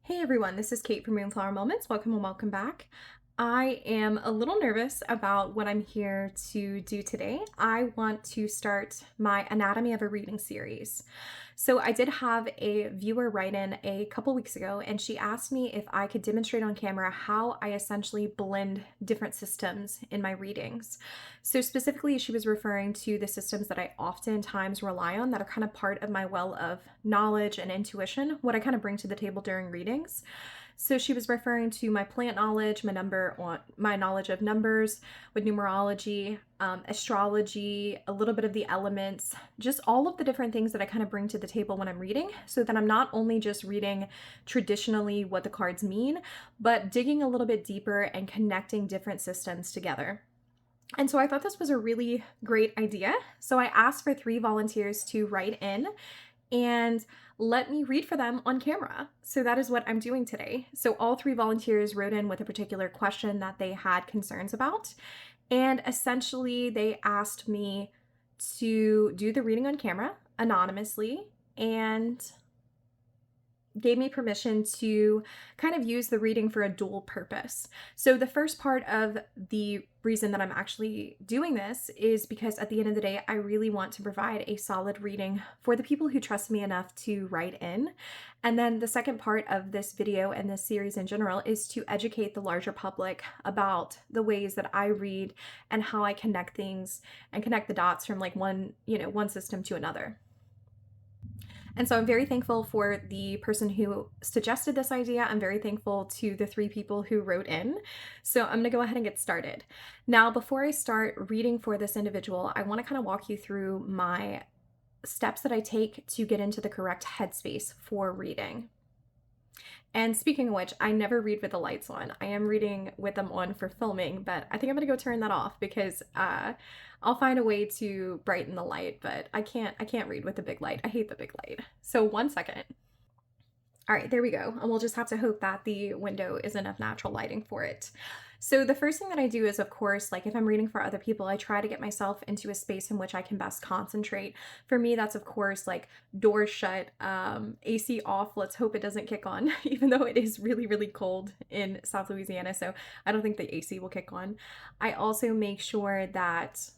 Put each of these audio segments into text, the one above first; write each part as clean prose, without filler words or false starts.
Hey everyone, this is Kate from Moonflower Moments. Welcome and welcome back. I am a little nervous about what I'm here to do today. I want to start my Anatomy of a Reading series. So I did have a viewer write in a couple weeks ago, and she asked me if I could demonstrate on camera how I essentially blend different systems in my readings. So specifically, she was referring to the systems that I oftentimes rely on that are kind of part of my well of knowledge and intuition, what I kind of bring to the table during readings. So she was referring to my plant knowledge, my knowledge of numbers with numerology, astrology, a little bit of the elements, just all of the different things that I kind of bring to the table when I'm reading, so that I'm not only just reading traditionally what the cards mean, but digging a little bit deeper and connecting different systems together. And so I thought this was a really great idea. So I asked for 3 volunteers to write in and let me read for them on camera. So that is what I'm doing today. So all 3 volunteers wrote in with a particular question that they had concerns about. And essentially, they asked me to do the reading on camera anonymously and gave me permission to kind of use the reading for a dual purpose. So the first part of the reason that I'm actually doing this is because at the end of the day, I really want to provide a solid reading for the people who trust me enough to write in. And then the second part of this video and this series in general is to educate the larger public about the ways that I read and how I connect things and connect the dots from like one system to another. And so I'm very thankful for the person who suggested this idea. I'm very thankful to the 3 people who wrote in. So I'm going to go ahead and get started. Now, before I start reading for this individual, I want to kind of walk you through my steps that I take to get into the correct headspace for reading. And speaking of which, I never read with the lights on. I am reading with them on for filming, but I think I'm gonna go turn that off because I'll find a way to brighten the light, but I can't read with the big light. I hate the big light. So 1 second. All right, there we go. And we'll just have to hope that the window is enough natural lighting for it. So the first thing that I do is, of course, like if I'm reading for other people, I try to get myself into a space in which I can best concentrate. For me, that's of course like doors shut, AC off. Let's hope it doesn't kick on, even though it is really, really cold in South Louisiana. So I don't think the AC will kick on. I also make sure that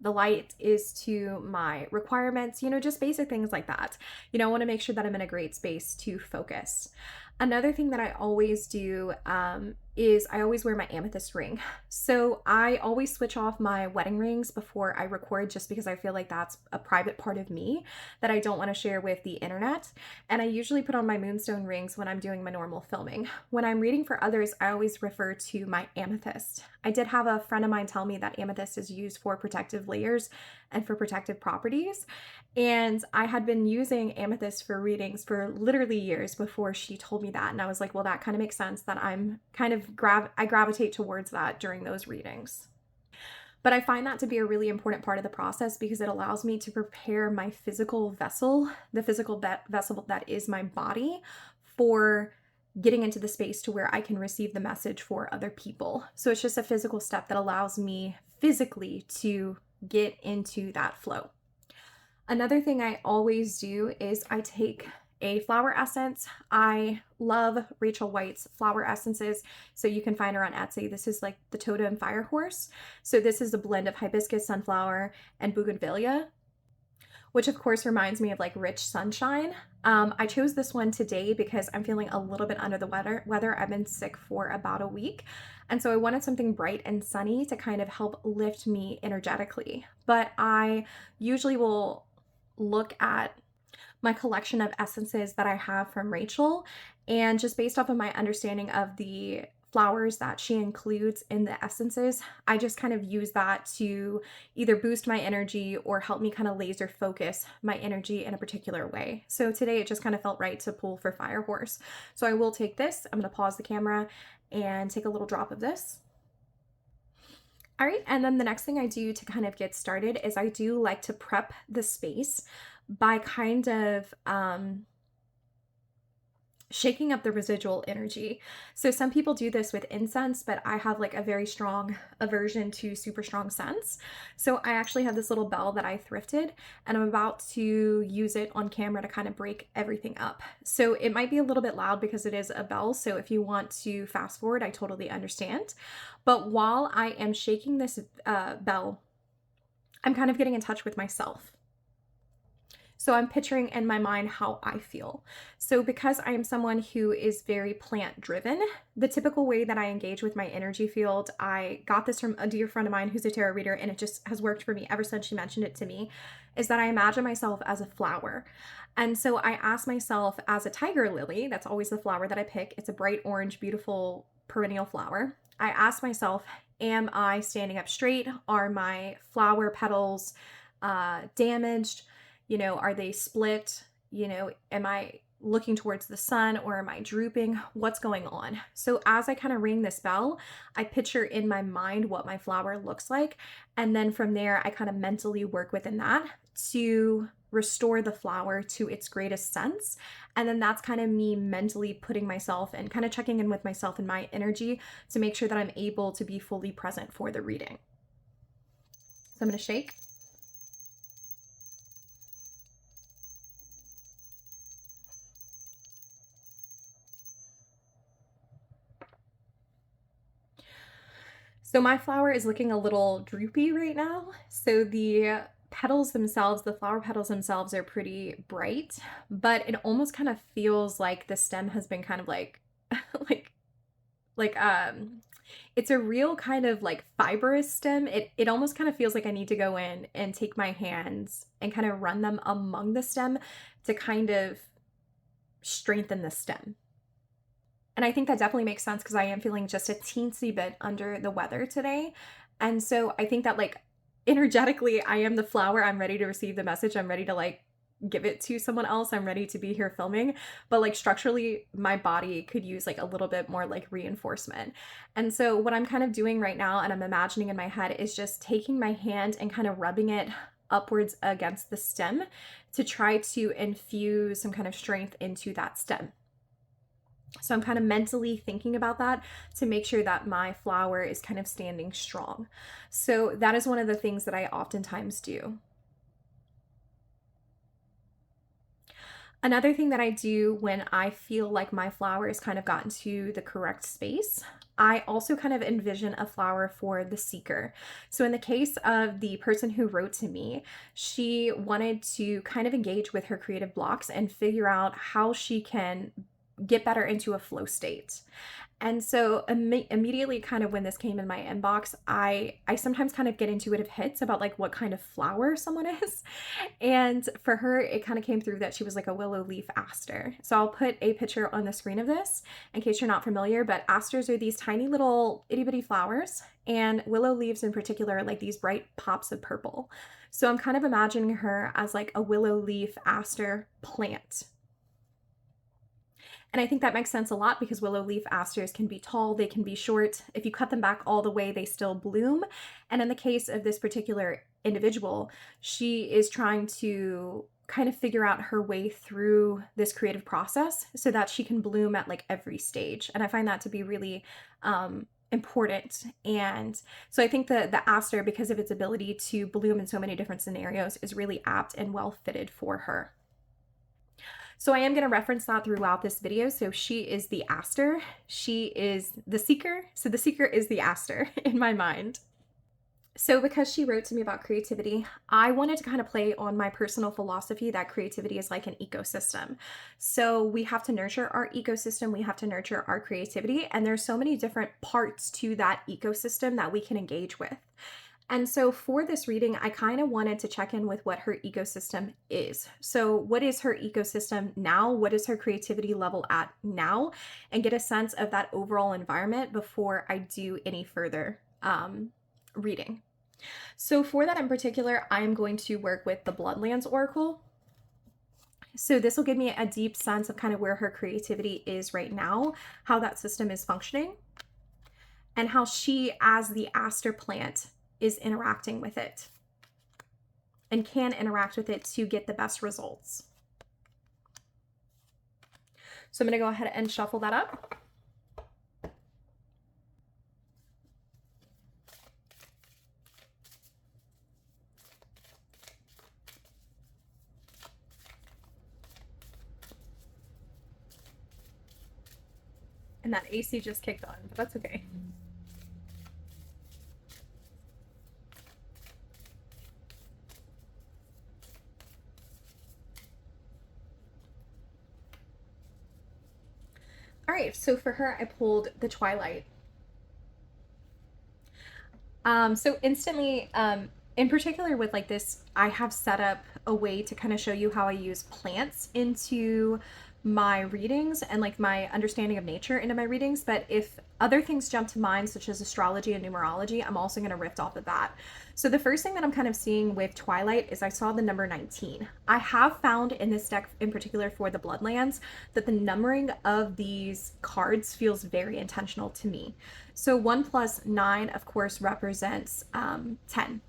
the light is to my requirements, just basic things like that. I want to make sure that I'm in a great space to focus. Another thing that I always do is I always wear my amethyst ring. So I always switch off my wedding rings before I record, just because I feel like that's a private part of me that I don't want to share with the internet. And I usually put on my moonstone rings when I'm doing my normal filming. When I'm reading for others, I always refer to my amethyst. I did have a friend of mine tell me that amethyst is used for protective layers and for protective properties. And I had been using amethyst for readings for literally years before she told me that. And I was like, well, that kind of makes sense that I'm kind of I gravitate towards that during those readings. But I find that to be a really important part of the process because it allows me to prepare my physical vessel, the physical vessel that is my body, for getting into the space to where I can receive the message for other people. So it's just a physical step that allows me physically to get into that flow. Another thing I always do is I take a flower essence. I love Rachel White's flower essences, so you can find her on Etsy. This is like the Totem Fire Horse. So this is a blend of hibiscus, sunflower, and bougainvillea, which of course reminds me of like rich sunshine. I chose this one today because I'm feeling a little bit under the weather. I've been sick for about a week. And so I wanted something bright and sunny to kind of help lift me energetically. But I usually will look at my collection of essences that I have from Rachel, and just based off of my understanding of the flowers that she includes in the essences, I just kind of use that to either boost my energy or help me kind of laser focus my energy in a particular way. So today it just kind of felt right to pull for Fire Horse. So I will take this. I'm going to pause the camera and take a little drop of this. All right, and then the next thing I do to kind of get started is I do like to prep the space by kind of shaking up the residual energy. So some people do this with incense, but I have like a very strong aversion to super strong scents. So I actually have this little bell that I thrifted, and I'm about to use it on camera to kind of break everything up. So it might be a little bit loud because it is a bell. So if you want to fast forward, I totally understand. But while I am shaking this bell, I'm kind of getting in touch with myself. So I'm picturing in my mind how I feel. So because I am someone who is very plant driven, the typical way that I engage with my energy field, I got this from a dear friend of mine who's a tarot reader, and it just has worked for me ever since she mentioned it to me, is that I imagine myself as a flower. And so I ask myself as a tiger lily, that's always the flower that I pick. It's a bright orange, beautiful perennial flower. I ask myself, am I standing up straight? Are my flower petals damaged? You know, are they split? You know, am I looking towards the sun or am I drooping? What's going on? So as I kind of ring this bell, I picture in my mind what my flower looks like. And then from there, I kind of mentally work within that to restore the flower to its greatest sense. And then that's kind of me mentally putting myself and kind of checking in with myself and my energy to make sure that I'm able to be fully present for the reading. So I'm going to shake. So my flower is looking a little droopy right now. So the petals themselves, the flower petals themselves are pretty bright, but it almost kind of feels like the stem has been kind of like like like it's a real kind of like fibrous stem. It almost kind of feels like I need to go in and take my hands and kind of run them among the stem to kind of strengthen the stem. And I think that definitely makes sense because I am feeling just a teensy bit under the weather today. And so I think that like energetically, I am the flower. I'm ready to receive the message. I'm ready to like give it to someone else. I'm ready to be here filming. But like structurally, my body could use like a little bit more like reinforcement. And so what I'm kind of doing right now, and I'm imagining in my head, is just taking my hand and kind of rubbing it upwards against the stem to try to infuse some kind of strength into that stem. So I'm kind of mentally thinking about that to make sure that my flower is kind of standing strong. So that is one of the things that I oftentimes do. Another thing that I do when I feel like my flower has kind of gotten to the correct space, I also kind of envision a flower for the seeker. So in the case of the person who wrote to me, she wanted to kind of engage with her creative blocks and figure out how she can get better into a flow state. And so immediately kind of when this came in my inbox, I sometimes kind of get intuitive hits about like what kind of flower someone is. And for her, it kind of came through that she was like a willow leaf aster. So I'll put a picture on the screen of this in case you're not familiar, but asters are these tiny little itty bitty flowers, and willow leaves in particular are like these bright pops of purple. So I'm kind of imagining her as like a willow leaf aster plant. And I think that makes sense a lot because willow leaf asters can be tall, they can be short. If you cut them back all the way, they still bloom. And in the case of this particular individual, she is trying to kind of figure out her way through this creative process so that she can bloom at like every stage. And I find that to be really important. And so I think the aster, because of its ability to bloom in so many different scenarios, is really apt and well fitted for her. So I am going to reference that throughout this video. So she is the aster, she is the seeker. So the seeker is the aster in my mind. So because she wrote to me about creativity, I wanted to kind of play on my personal philosophy that creativity is like an ecosystem. So we have to nurture our ecosystem, we have to nurture our creativity, and there's so many different parts to that ecosystem that we can engage with. And so for this reading, I kind of wanted to check in with what her ecosystem is. So what is her ecosystem now? What is her creativity level at now? And get a sense of that overall environment before I do any further reading. So for that in particular, I'm going to work with the Bloodlands Oracle. So this will give me a deep sense of kind of where her creativity is right now, how that system is functioning, and how she, as the aster plant, is interacting with it and can interact with it to get the best results. So I'm going to go ahead and shuffle that up. And that AC just kicked on, but that's okay. All right, so for her, I pulled the Twilight. So instantly, in particular with like this, I have set up a way to kind of show you how I use plants into my readings and like my understanding of nature into my readings. But if other things jump to mind, such as astrology and numerology, I'm also going to riff off of that. So the first thing that I'm kind of seeing with Twilight is I saw the number 19. I have found in this deck in particular for the Bloodlands that the numbering of these cards feels very intentional to me. So 1 + 9, of course, represents 10.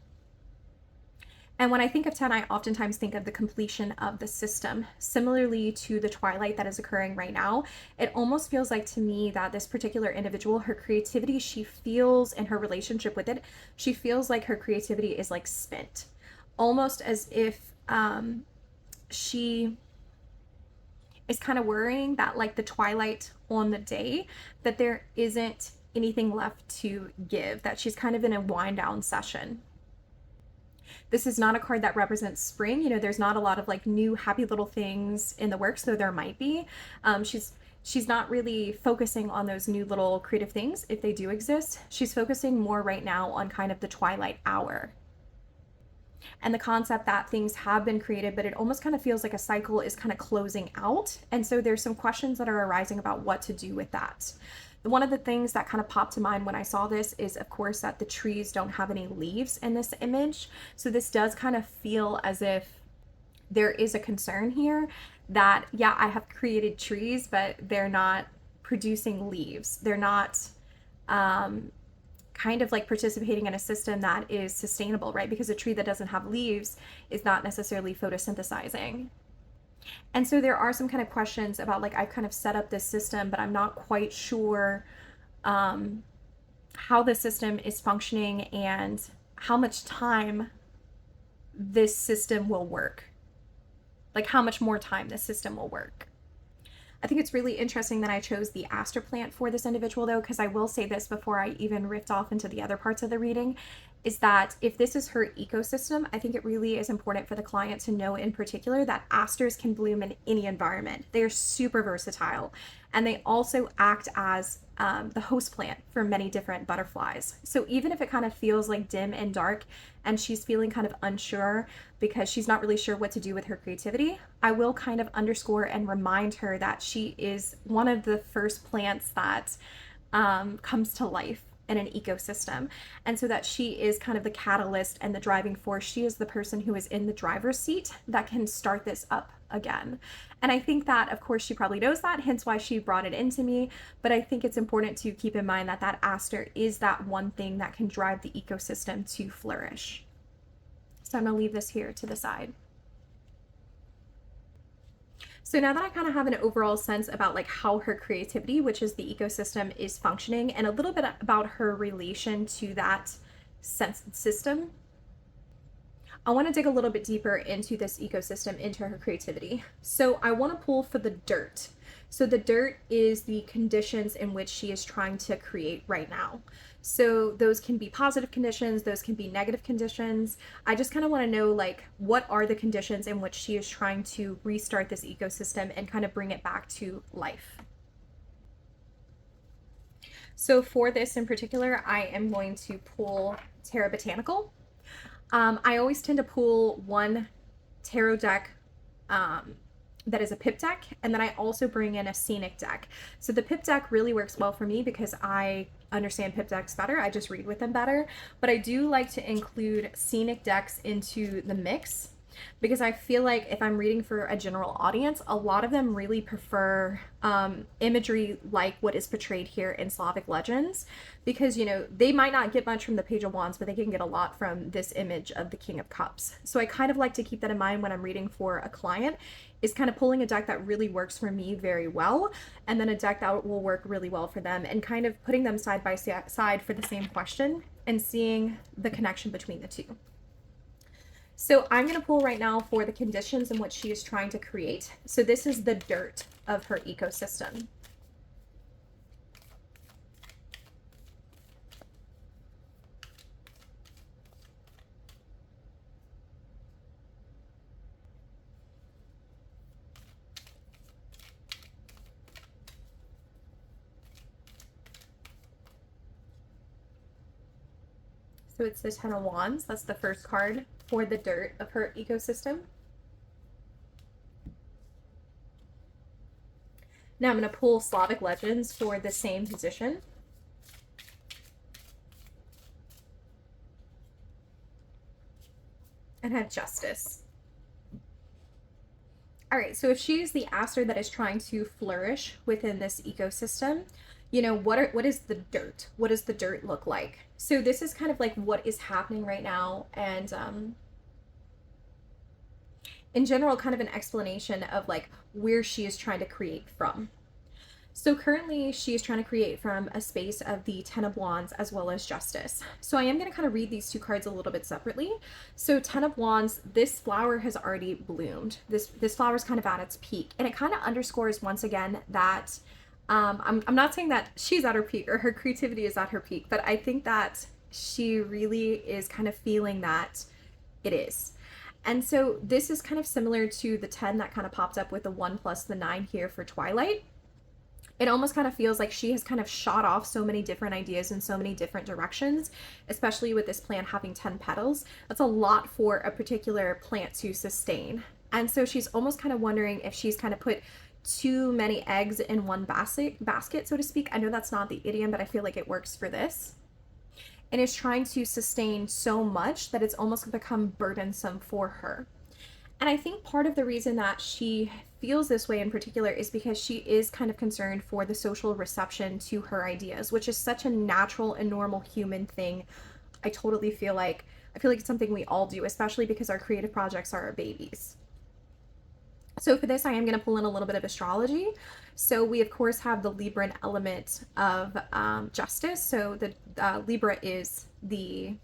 And when I think of 10, I oftentimes think of the completion of the system. Similarly to the Twilight that is occurring right now, it almost feels like to me that this particular individual, her creativity, she feels in her relationship with it, she feels like her creativity is like spent. Almost as if she is kind of worrying that like the Twilight on the day, that there isn't anything left to give, that she's kind of in a wind down session. This is not a card that represents spring. You know, there's not a lot of like new happy little things in the works, though there might be. She's not really focusing on those new little creative things if they do exist. She's focusing more right now on kind of the twilight hour and the concept that things have been created, but it almost kind of feels like a cycle is kind of closing out. And so there's some questions that are arising about what to do with that. One of the things that kind of popped to mind when I saw this is, of course, that the trees don't have any leaves in this image. So this does kind of feel as if there is a concern here that, yeah, I have created trees, but they're not producing leaves. They're not kind of like participating in a system that is sustainable, right? Because a tree that doesn't have leaves is not necessarily photosynthesizing. And so there are some kind of questions about like I've kind of set up this system, but I'm not quite sure how the system is functioning and how much time this system will work. Like how much more time this system will work. I think it's really interesting that I chose the aster plant for this individual though, because I will say this before I even riffed off into the other parts of the reading, is that if this is her ecosystem, I think it really is important for the client to know in particular that asters can bloom in any environment. They are super versatile, and they also act as the host plant for many different butterflies. So even if it kind of feels like dim and dark and she's feeling kind of unsure because she's not really sure what to do with her creativity, I will kind of underscore and remind her that she is one of the first plants that comes to life in an ecosystem. And so that she is kind of the catalyst and the driving force. She is the person who is in the driver's seat that can start this up again. And I think that, of course, she probably knows that, hence why she brought it into me. But I think it's important to keep in mind that that aster is that one thing that can drive the ecosystem to flourish. So I'm going to leave this here to the side. So now that I kind of have an overall sense about like how her creativity, which is the ecosystem, is functioning, and a little bit about her relation to that sense system, I want to dig a little bit deeper into this ecosystem, into her creativity. So I want to pull for the dirt. So the dirt is the conditions in which she is trying to create right now. So those can be positive conditions, those can be negative conditions. I just kind of want to know like what are the conditions in which she is trying to restart this ecosystem and kind of bring it back to life. So for this in particular, I am going to pull Terra Botanical. I always tend to pull one tarot deck that is a pip deck, and then I also bring in a scenic deck. So the pip deck really works well for me because I understand pip decks better. I just read with them better. But I do like to include scenic decks into the mix. because I feel like if I'm reading for a general audience, a lot of them really prefer imagery like what is portrayed here in Slavic legends, because, you know, they might not get much from the Page of Wands, but they can get a lot from this image of the King of Cups. So I kind of like to keep that in mind when I'm reading for a client, is kind of pulling a deck that really works for me very well, and then a deck that will work really well for them, and kind of putting them side by side for the same question and seeing the connection between the two. So I'm going to pull right now for the conditions in which she is trying to create. So this is the dirt of her ecosystem. So it's the Ten of Wands. That's the first card for the dirt of her ecosystem. Now I'm going to pull Slavic legends for the same position. And have Justice. All right, so if she is the aster that is trying to flourish within this ecosystem, you know, what is the dirt? What does the dirt look like? So this is kind of like what is happening right now, and in general, kind of an explanation of like where she is trying to create from. So currently she is trying to create from a space of the Ten of Wands as well as Justice. So I am going to kind of read these two cards a little bit separately. So Ten of Wands, this flower has already bloomed. This flower is kind of at its peak, and it kind of underscores once again that I'm not saying that she's at her peak or her creativity is at her peak, but I think that she really is kind of feeling that it is. And so this is kind of similar to the 10 that kind of popped up with the 1 plus the 9 here for Twilight. It almost kind of feels like she has kind of shot off so many different ideas in so many different directions, especially with this plant having 10 petals. That's a lot for a particular plant to sustain. And so she's almost kind of wondering if she's kind of put too many eggs in one basket, so to speak. I know that's not the idiom, but I feel like it works for this. And is trying to sustain so much that it's almost become burdensome for her. And I think part of the reason that she feels this way in particular is because she is kind of concerned for the social reception to her ideas, which is such a natural and normal human thing. I feel like it's something we all do, especially because our creative projects are our babies. So for this, I am going to pull in a little bit of astrology. So we, of course, have the Libran element of justice. So the Libra is the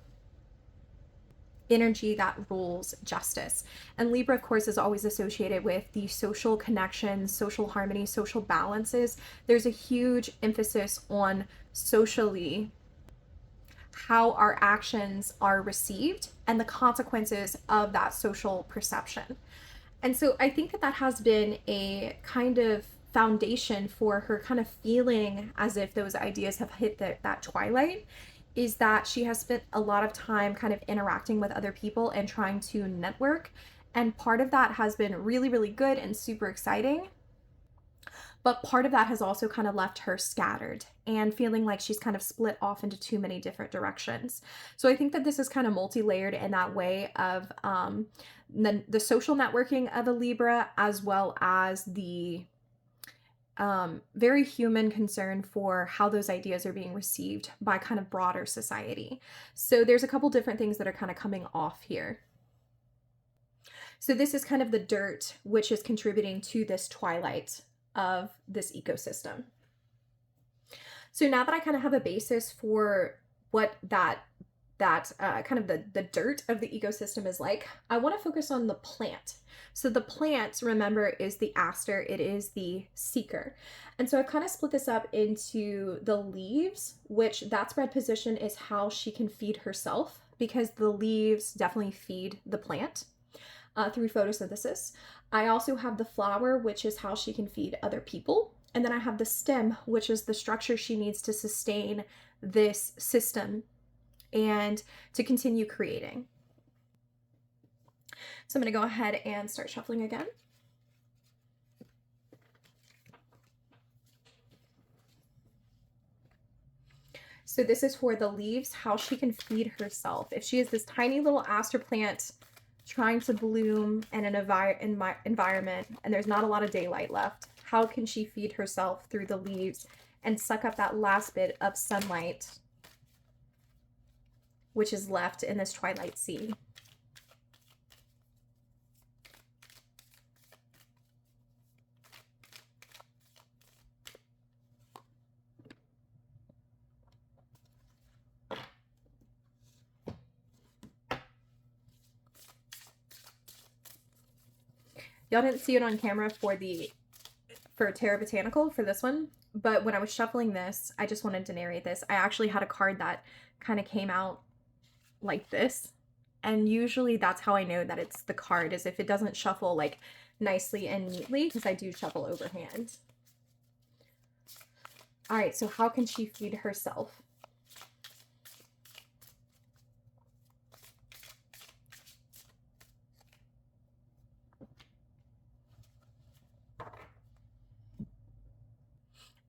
energy that rules justice. And Libra, of course, is always associated with the social connections, social harmony, social balances. There's a huge emphasis on socially how our actions are received and the consequences of that social perception. And so I think that has been a kind of foundation for her kind of feeling as if those ideas have hit that twilight, is that she has spent a lot of time kind of interacting with other people and trying to network. And part of that has been really, really good and super exciting. But part of that has also kind of left her scattered and feeling like she's kind of split off into too many different directions. So I think that this is kind of multi-layered in that way of the social networking of a Libra, as well as the very human concern for how those ideas are being received by kind of broader society. So there's a couple different things that are kind of coming off here. So this is kind of the dirt, which is contributing to this twilight of this ecosystem. So now that I kind of have a basis for what that kind of the dirt of the ecosystem is like, I want to focus on the plant. So the plant, remember, is the aster, it is the seeker. And so I've kind of split this up into the leaves, which that spread position is how she can feed herself, because the leaves definitely feed the plant through photosynthesis. I also have the flower, which is how she can feed other people. And then I have the stem, which is the structure she needs to sustain this system and to continue creating. So I'm going to go ahead and start shuffling again. So this is for the leaves, how she can feed herself. If she is this tiny little aster plant trying to bloom in an environment and there's not a lot of daylight left. How can she feed herself through the leaves and suck up that last bit of sunlight which is left in this twilight sea? Y'all didn't see it on camera for Terra Botanical for this one, but when I was shuffling this, I just wanted to narrate this. I actually had a card that kind of came out like this, and usually that's how I know that it's the card, is if it doesn't shuffle like nicely and neatly, because I do shuffle overhand. All right, so how can she feed herself?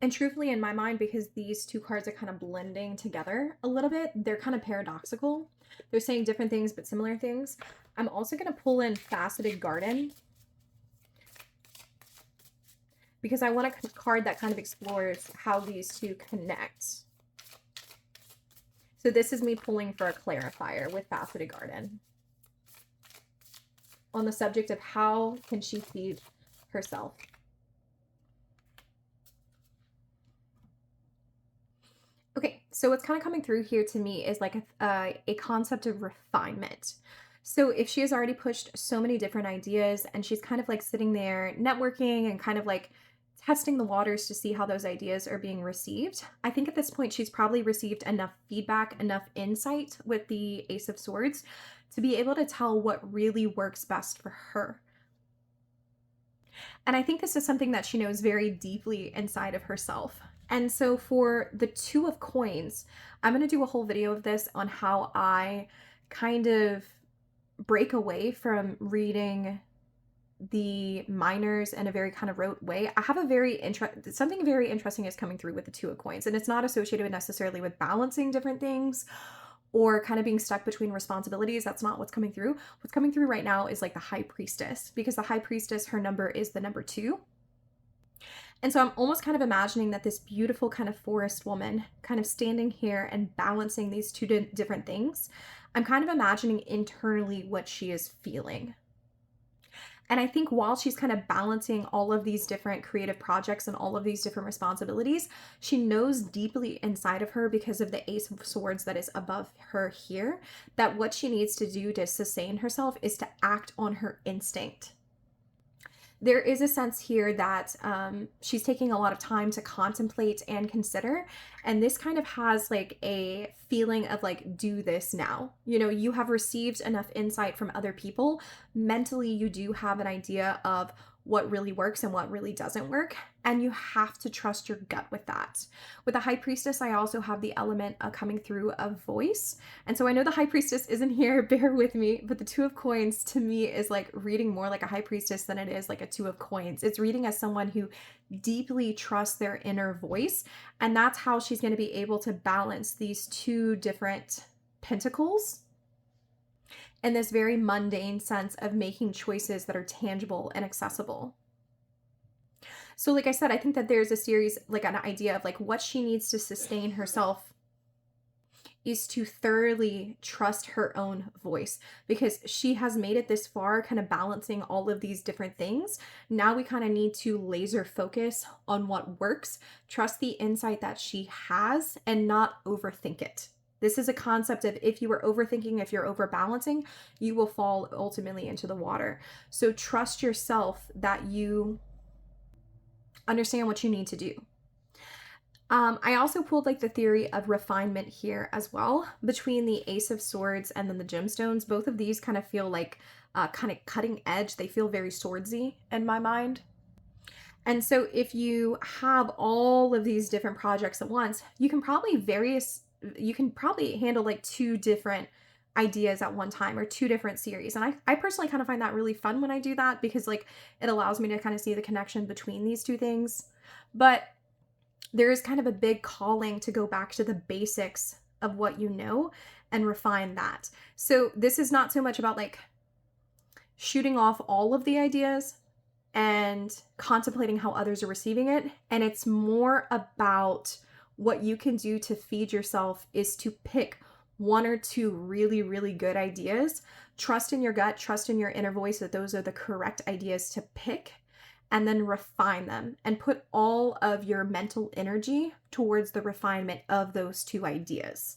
And truthfully, in my mind, because these two cards are kind of blending together a little bit, they're kind of paradoxical. They're saying different things, but similar things. I'm also going to pull in Faceted Garden, because I want a card that kind of explores how these two connect. So this is me pulling for a clarifier with Faceted Garden on the subject of how can she feed herself. Okay, so what's kind of coming through here to me is like a concept of refinement. So if she has already pushed so many different ideas and she's kind of like sitting there networking and kind of like testing the waters to see how those ideas are being received, I think at this point she's probably received enough feedback, enough insight with the Ace of Swords to be able to tell what really works best for her. And I think this is something that she knows very deeply inside of herself. And so for the Two of Coins, I'm going to do a whole video of this on how I kind of break away from reading the minors in a very kind of rote way. I have a something very interesting is coming through with the Two of Coins, and it's not associated necessarily with balancing different things or kind of being stuck between responsibilities. That's not what's coming through. What's coming through right now is like the High Priestess, because the High Priestess, her number is the number 2. And so I'm almost kind of imagining that this beautiful kind of forest woman kind of standing here and balancing these two different things. I'm kind of imagining internally what she is feeling. And I think while she's kind of balancing all of these different creative projects and all of these different responsibilities, she knows deeply inside of her, because of the Ace of Swords that is above her here, that what she needs to do to sustain herself is to act on her instinct. There is a sense here that she's taking a lot of time to contemplate and consider. And this kind of has like a feeling of like, do this now. You know, you have received enough insight from other people. Mentally, you do have an idea of what really works and what really doesn't work. And you have to trust your gut with that. With the High Priestess, I also have the element coming through of voice. And so I know the High Priestess isn't here, bear with me, but the Two of Coins to me is like reading more like a High Priestess than it is like a Two of Coins. It's reading as someone who deeply trusts their inner voice. And that's how she's going to be able to balance these two different pentacles in this very mundane sense of making choices that are tangible and accessible. So like I said, I think that there's a series, like an idea of like what she needs to sustain herself is to thoroughly trust her own voice, because she has made it this far, kind of balancing all of these different things. Now we kind of need to laser focus on what works, trust the insight that she has, and not overthink it. This is a concept of if you are overthinking, if you're overbalancing, you will fall ultimately into the water. So trust yourself that you understand what you need to do. I also pulled like the theory of refinement here as well, between the Ace of Swords and then the gemstones. Both of these kind of feel like kind of cutting edge. They feel very swordsy in my mind. And so if you have all of these different projects at once, you can probably handle like 2 different ideas at one time, or 2 different series. And I personally kind of find that really fun when I do that, because like it allows me to kind of see the connection between these 2 things. But there is kind of a big calling to go back to the basics of what you know and refine that. So this is not so much about like shooting off all of the ideas and contemplating how others are receiving it. And it's more about what you can do to feed yourself is to pick one or two really, really good ideas. Trust in your gut, trust in your inner voice that those are the correct ideas to pick, and then refine them and put all of your mental energy towards the refinement of those two ideas.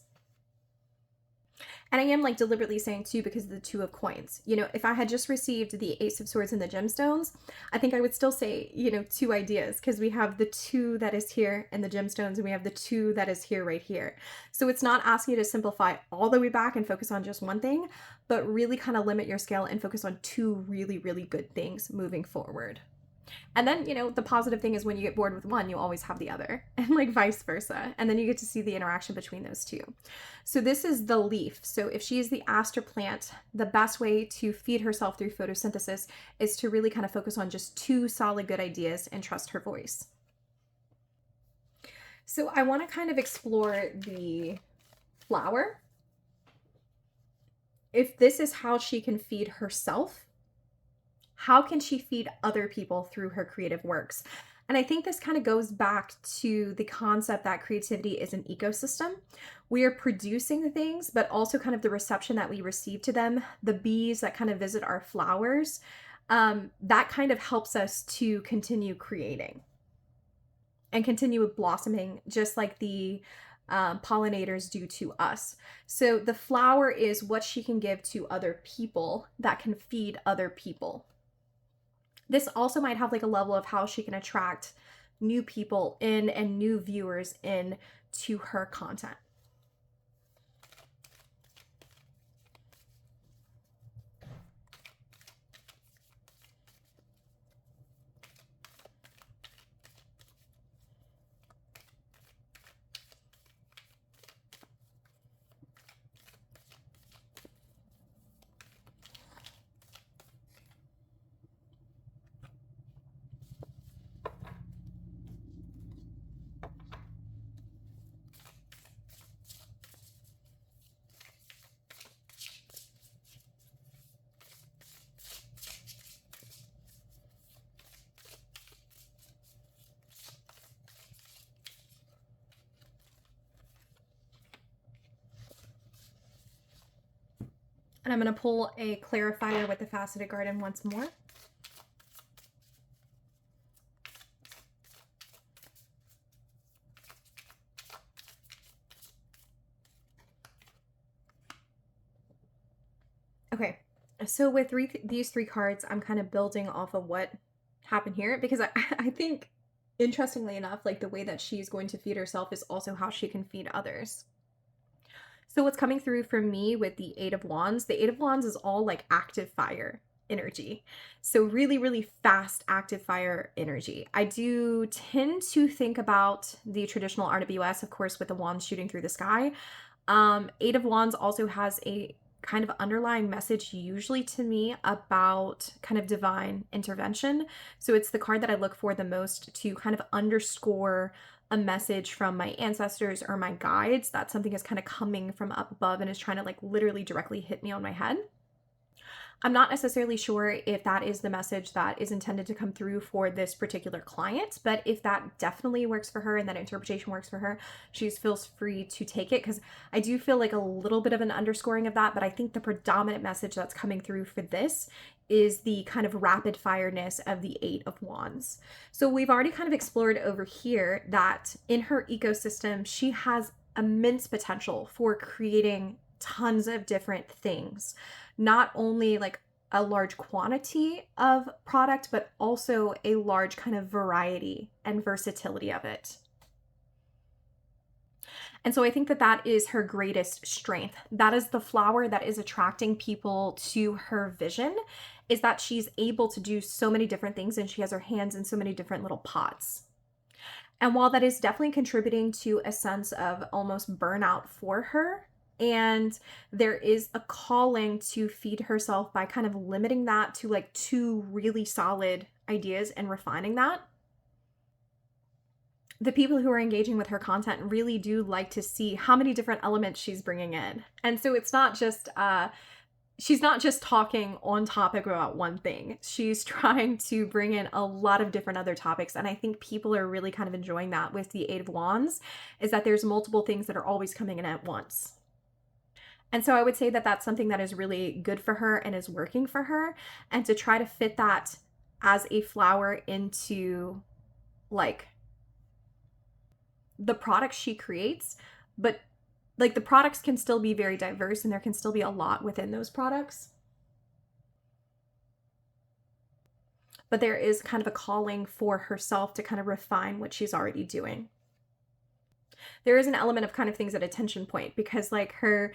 And I am like deliberately saying two because of the two of coins. You know, if I had just received the Ace of Swords and the gemstones, I think I would still say, you know, two ideas, because we have the two that is here in the gemstones and we have the two that is here right here. So it's not asking you to simplify all the way back and focus on just one thing, but really kind of limit your scale and focus on two really, really good things moving forward. And then, you know, the positive thing is when you get bored with one, you always have the other, and like vice versa. And then you get to see the interaction between those two. So this is the leaf. So if she is the aster plant, the best way to feed herself through photosynthesis is to really kind of focus on just two solid good ideas and trust her voice. So I want to kind of explore the flower. If this is how she can feed herself, how can she feed other people through her creative works? And I think this kind of goes back to the concept that creativity is an ecosystem. We are producing things, but also kind of the reception that we receive to them, the bees that kind of visit our flowers, that kind of helps us to continue creating and continue blossoming, just like the pollinators do to us. So the flower is what she can give to other people that can feed other people. This also might have like a level of how she can attract new people in and new viewers in to her content. And I'm going to pull a clarifier with the Faceted Garden once more. Okay, so with these three cards, I'm kind of building off of what happened here, because I think, interestingly enough, like the way that she's going to feed herself is also how she can feed others. So what's coming through for me with the Eight of Wands, the Eight of Wands is all like active fire energy. So really, really fast active fire energy. I do tend to think about the traditional RWS, of course, with the wands shooting through the sky. Eight of Wands also has a kind of underlying message usually to me about kind of divine intervention. So it's the card that I look for the most to kind of underscore a message from my ancestors or my guides, that something is kind of coming from up above and is trying to like literally directly hit me on my head. I'm not necessarily sure if that is the message that is intended to come through for this particular client, but if that definitely works for her and that interpretation works for her, she feels free to take it, because I do feel like a little bit of an underscoring of that, but I think the predominant message that's coming through for this is the kind of rapid fireness of the Eight of Wands. So we've already kind of explored over here that in her ecosystem, she has immense potential for creating tons of different things. Not only like a large quantity of product, but also a large kind of variety and versatility of it. And so I think that that is her greatest strength. That is the flower that is attracting people to her vision, is that she's able to do so many different things and she has her hands in so many different little pots. And while that is definitely contributing to a sense of almost burnout for her, and there is a calling to feed herself by kind of limiting that to like two really solid ideas and refining that, the people who are engaging with her content really do like to see how many different elements she's bringing in. And so it's not just she's not just talking on topic about one thing. She's trying to bring in a lot of different other topics. And I think people are really kind of enjoying that with the Eight of Wands, is that there's multiple things that are always coming in at once. And so I would say that that's something that is really good for her and is working for her. And to try to fit that as a flower into like the products she creates, but like the products can still be very diverse and there can still be a lot within those products. But there is kind of a calling for herself to kind of refine what she's already doing. There is an element of kind of things at a tension point, because like her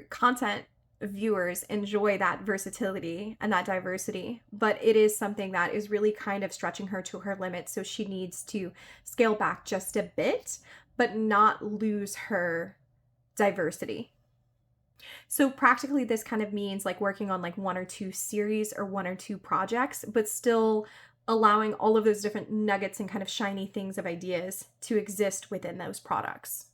content viewers enjoy that versatility and that diversity, but it is something that is really kind of stretching her to her limit. So she needs to scale back just a bit, but not lose her diversity. So practically this kind of means like working on like one or two series or one or two projects, but still allowing all of those different nuggets and kind of shiny things of ideas to exist within those products.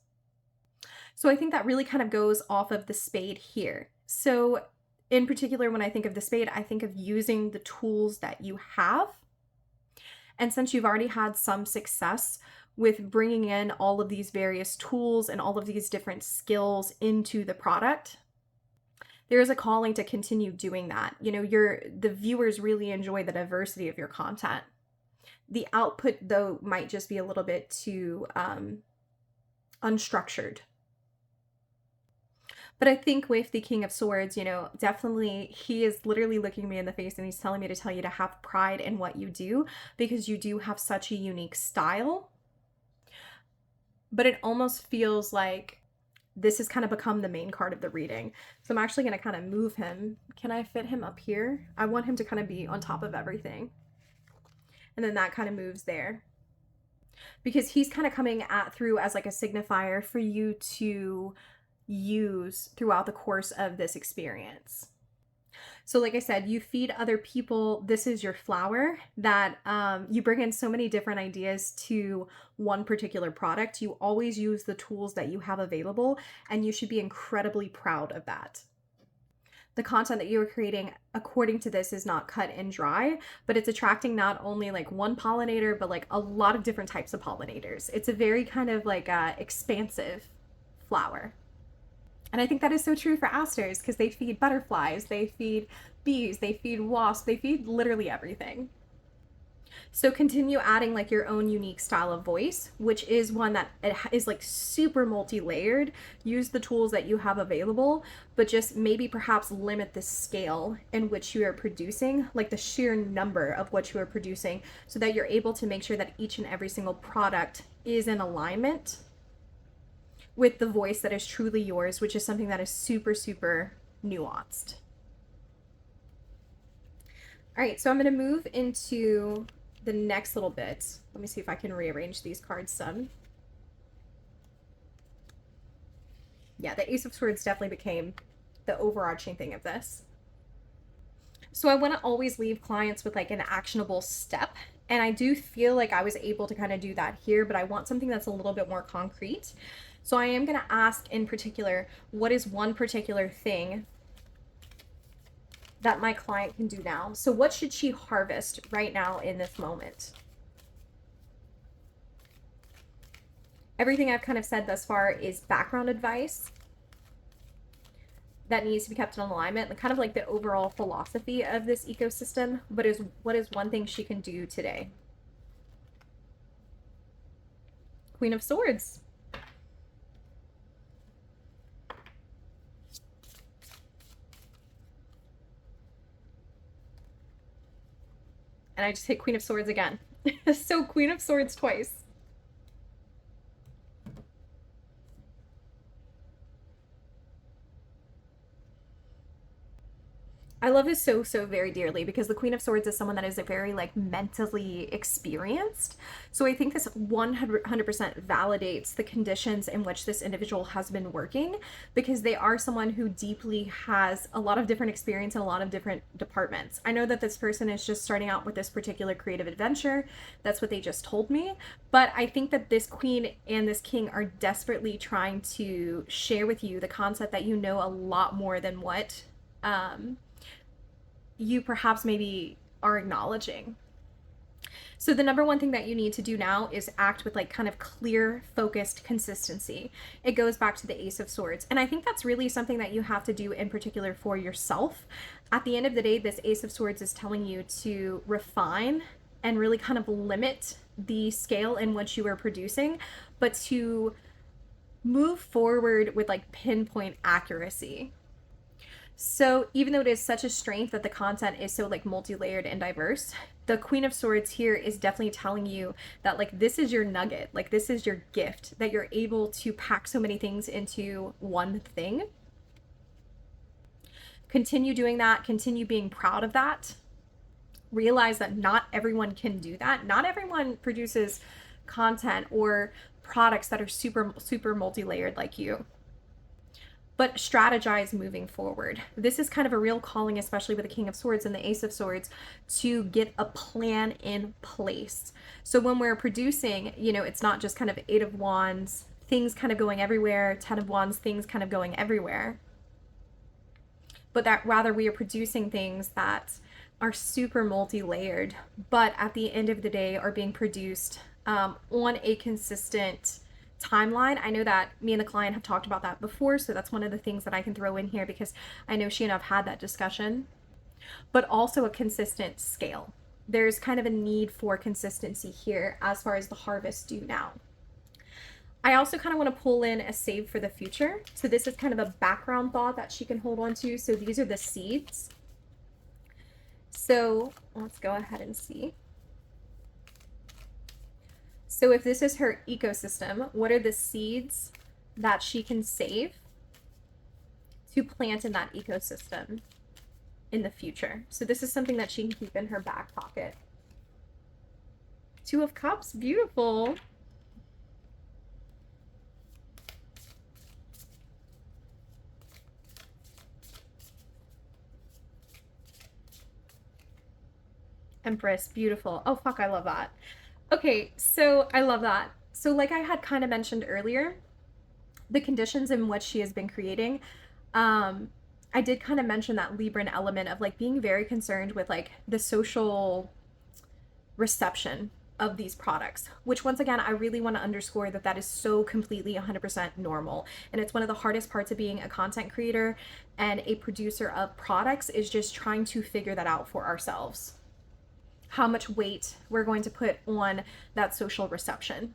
So I think that really kind of goes off of the spade here. So in particular, when I think of the spade, I think of using the tools that you have. And since you've already had some success with bringing in all of these various tools and all of these different skills into the product, there is a calling to continue doing that. You know, the viewers really enjoy the diversity of your content. The output, though, might just be a little bit too unstructured. But I think with the King of Swords, you know, definitely he is literally looking me in the face and he's telling me to tell you to have pride in what you do, because you do have such a unique style. But it almost feels like this has kind of become the main card of the reading. So I'm actually going to kind of move him. Can I fit him up here? I want him to kind of be on top of everything. And then that kind of moves there. Because he's kind of coming through as like a signifier for you to use throughout the course of this experience. So like I said, you feed other people. This is your flower that you bring in so many different ideas to one particular product. You always use the tools that you have available, and you should be incredibly proud of that. The content that you are creating, according to this, is not cut and dry, but it's attracting not only like one pollinator, but like a lot of different types of pollinators. It's a very kind of like expansive flower. And I think that is so true for asters, because they feed butterflies, they feed bees, they feed wasps, they feed literally everything. So continue adding like your own unique style of voice, which is one that is like super multi-layered. Use the tools that you have available, but just maybe perhaps limit the scale in which you are producing, like the sheer number of what you are producing, so that you're able to make sure that each and every single product is in alignment with the voice that is truly yours, which is something that is super, super nuanced. All right, so I'm gonna move into the next little bit. Let me see if I can rearrange these cards some. Yeah, the Ace of Swords definitely became the overarching thing of this. So I want to always leave clients with like an actionable step. And I do feel like I was able to kind of do that here, but I want something that's a little bit more concrete. So I am going to ask in particular, what is one particular thing that my client can do now? So what should she harvest right now in this moment? Everything I've kind of said thus far is background advice that needs to be kept in alignment, and kind of like the overall philosophy of this ecosystem. But what is one thing she can do today? Queen of Swords. And I just hit Queen of Swords again. So Queen of Swords twice. I love this so, so very dearly, because the Queen of Swords is someone that is very like mentally experienced. So I think this 100% validates the conditions in which this individual has been working, because they are someone who deeply has a lot of different experience in a lot of different departments. I know that this person is just starting out with this particular creative adventure. That's what they just told me. But I think that this Queen and this King are desperately trying to share with you the concept that you know a lot more than what you perhaps maybe are acknowledging. So the number one thing that you need to do now is act with like kind of clear, focused consistency. It goes back to the Ace of Swords. And I think that's really something that you have to do in particular for yourself. At the end of the day, this Ace of Swords is telling you to refine and really kind of limit the scale in which you are producing, but to move forward with like pinpoint accuracy. So even though it is such a strength that the content is so like multi-layered and diverse, the Queen of Swords here is definitely telling you that like this is your nugget, like this is your gift, that you're able to pack so many things into one thing. Continue doing that, continue being proud of that. Realize that not everyone can do that. Not everyone produces content or products that are super multi-layered like you. But strategize moving forward. This is kind of a real calling, especially with the King of Swords and the Ace of Swords, to get a plan in place. So when we're producing, you know, it's not just kind of Eight of Wands, things kind of going everywhere, Ten of Wands, things kind of going everywhere. But that rather we are producing things that are super multi-layered, but at the end of the day are being produced on a consistent timeline. I know that me and the client have talked about that before, so that's one of the things that I can throw in here because I know she and I've had that discussion, but also a consistent scale. There's kind of a need for consistency here as far as the harvest due now. I also kind of want to pull in a save for the future. So this is kind of a background thought that she can hold on to. So these are the seeds. So let's go ahead and see. So if this is her ecosystem, what are the seeds that she can save to plant in that ecosystem in the future? So this is something that she can keep in her back pocket. Two of Cups, beautiful. Empress, beautiful. Oh, fuck, I love that. Okay, so I love that. So like I had kind of mentioned earlier, the conditions in which she has been creating, I did kind of mention that Libran element of like being very concerned with like the social reception of these products, which once again, I really want to underscore that that is so completely 100% normal. And it's one of the hardest parts of being a content creator and a producer of products is just trying to figure that out for ourselves. How much weight we're going to put on that social reception.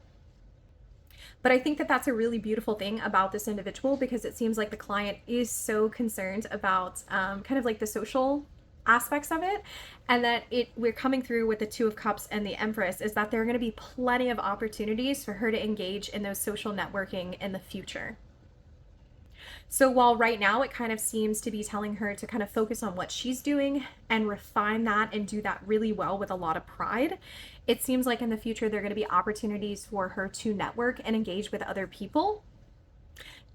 But I think that that's a really beautiful thing about this individual because it seems like the client is so concerned about kind of like the social aspects of it, and that we're coming through with the Two of Cups and the Empress is that there are going to be plenty of opportunities for her to engage in those social networking in the future. So while right now it kind of seems to be telling her to kind of focus on what she's doing and refine that and do that really well with a lot of pride, it seems like in the future there are going to be opportunities for her to network and engage with other people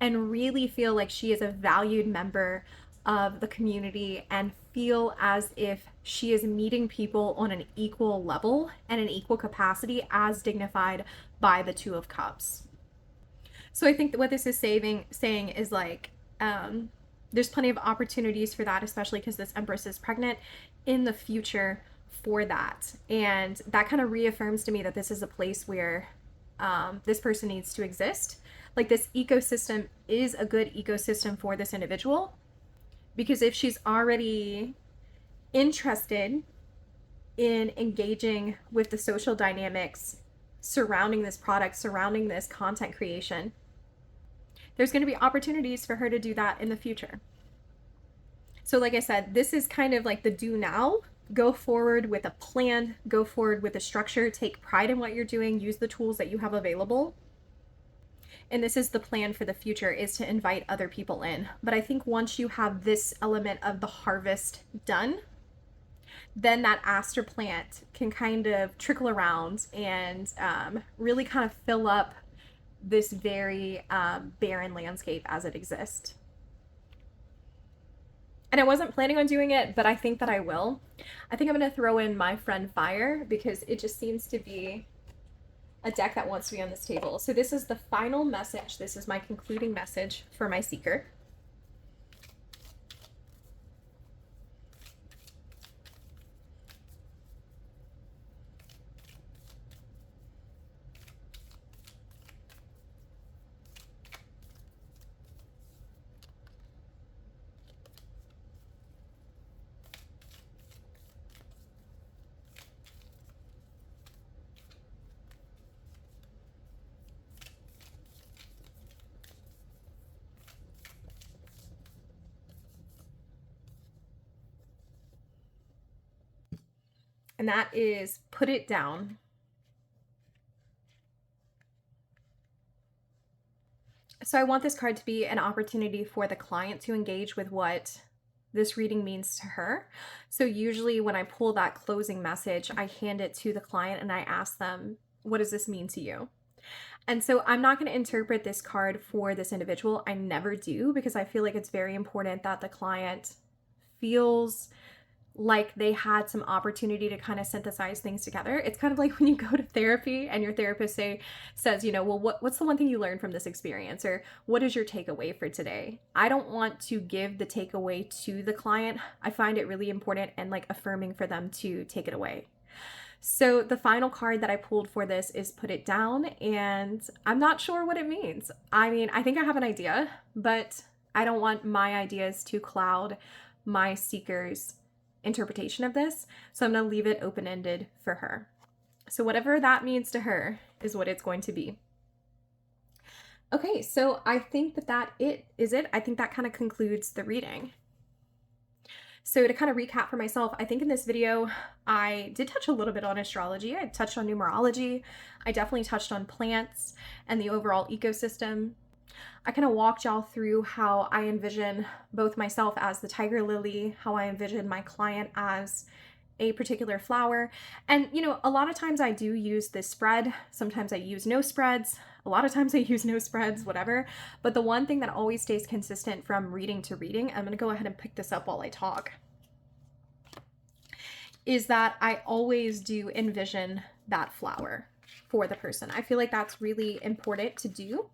and really feel like she is a valued member of the community and feel as if she is meeting people on an equal level and an equal capacity as dignified by the Two of Cups. So I think that what this is saying is like, there's plenty of opportunities for that, especially because this Empress is pregnant in the future for that. And that kind of reaffirms to me that this is a place where this person needs to exist. Like this ecosystem is a good ecosystem for this individual because if she's already interested in engaging with the social dynamics surrounding this product, surrounding this content creation, there's going to be opportunities for her to do that in the future. So like I said, this is kind of like the do now. Go forward with a plan, go forward with a structure, take pride in what you're doing, use the tools that you have available. And this is the plan for the future, is to invite other people in. But I think once you have this element of the harvest done, then that aster plant can kind of trickle around and really kind of fill up this very barren landscape as it exists. And I wasn't planning on doing it, but I think that I will. I think I'm going to throw in my friend Fire because it just seems to be a deck that wants to be on this table. So this is the final message. This is my concluding message for my seeker. and that is put it down. So I want this card to be an opportunity for the client to engage with what this reading means to her. So usually when I pull that closing message, I hand it to the client and I ask them, what does this mean to you? And so I'm not going to interpret this card for this individual. I never do, because I feel like it's very important that the client feels like they had some opportunity to kind of synthesize things together. It's kind of like when you go to therapy and your therapist says, you know, well, what's the one thing you learned from this experience? Or what is your takeaway for today? I don't want to give the takeaway to the client. I find it really important and like affirming for them to take it away. So the final card that I pulled for this is put it down, and I'm not sure what it means. I mean, I think I have an idea, but I don't want my ideas to cloud my seeker's interpretation of this. So I'm going to leave it open-ended for her. So whatever that means to her is what it's going to be. Okay, so I think that is it. I think that kind of concludes the reading. So to kind of recap for myself, I think in this video, I did touch a little bit on astrology. I touched on numerology. I definitely touched on plants and the overall ecosystem. I kind of walked y'all through how I envision both myself as the tiger lily, how I envision my client as a particular flower. And, you know, a lot of times I do use this spread. Sometimes I use no spreads. A lot of times I use no spreads, whatever. But the one thing that always stays consistent from reading to reading, I'm going to go ahead and pick this up while I talk, is that I always do envision that flower for the person. I feel like that's really important to do,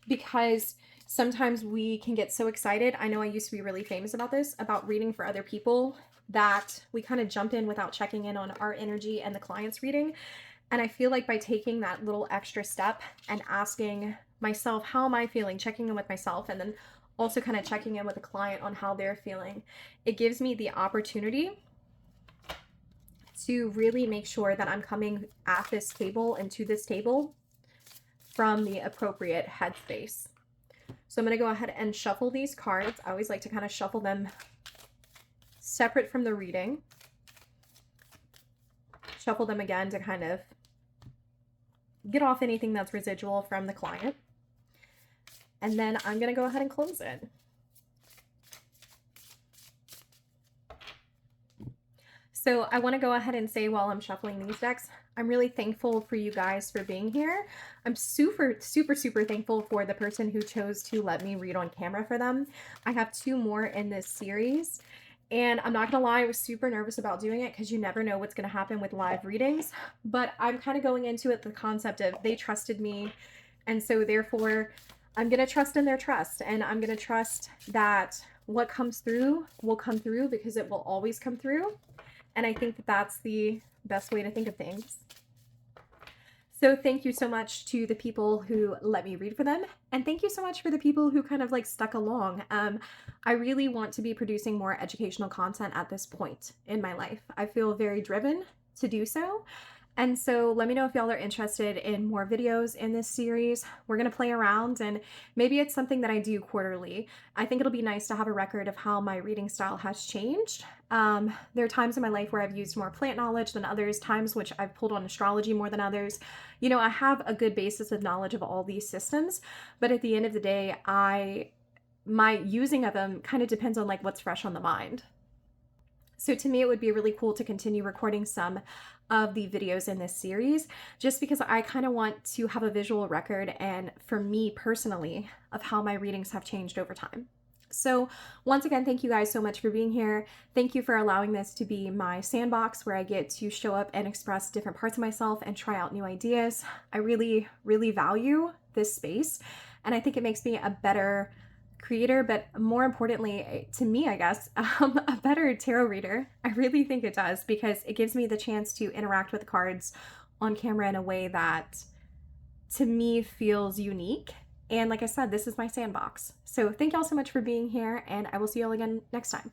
because sometimes we can get so excited. I know I used to be really famous about this, about reading for other people, that we kind of jump in without checking in on our energy and the client's reading. And I feel like by taking that little extra step and asking myself, how am I feeling? Checking in with myself, and then also kind of checking in with the client on how they're feeling, it gives me the opportunity to really make sure that I'm coming at this table and to this table from the appropriate headspace. So I'm going to go ahead and shuffle these cards. I always like to kind of shuffle them separate from the reading. Shuffle them again to kind of get off anything that's residual from the client. And then I'm going to go ahead and close it. So I want to go ahead and say, while I'm shuffling these decks, I'm really thankful for you guys for being here. I'm super, super, super thankful for the person who chose to let me read on camera for them. I have 2 more in this series. And I'm not going to lie, I was super nervous about doing it because you never know what's going to happen with live readings. But I'm kind of going into it the concept of they trusted me. And so therefore, I'm going to trust in their trust. And I'm going to trust that what comes through will come through, because it will always come through. And I think that that's the best way to think of things. So thank you so much to the people who let me read for them. And thank you so much for the people who kind of like stuck along. I really want to be producing more educational content at this point in my life. I feel very driven to do so. And so let me know if y'all are interested in more videos in this series. We're going to play around, and maybe it's something that I do quarterly. I think it'll be nice to have a record of how my reading style has changed. There are times in my life where I've used more plant knowledge than others, times which I've pulled on astrology more than others. You know, I have a good basis of knowledge of all these systems, but at the end of the day, my using of them kind of depends on like what's fresh on the mind. So to me, it would be really cool to continue recording some of the videos in this series, just because I kind of want to have a visual record, and for me personally, of how my readings have changed over time. So once again, thank you guys so much for being here. Thank you for allowing this to be my sandbox where I get to show up and express different parts of myself and try out new ideas. I really, really value this space, and I think it makes me a better creator, but more importantly to me, I guess, a better tarot reader. I really think it does, because it gives me the chance to interact with the cards on camera in a way that to me feels unique. And like I said, this is my sandbox. So thank y'all so much for being here, and I will see y'all again next time.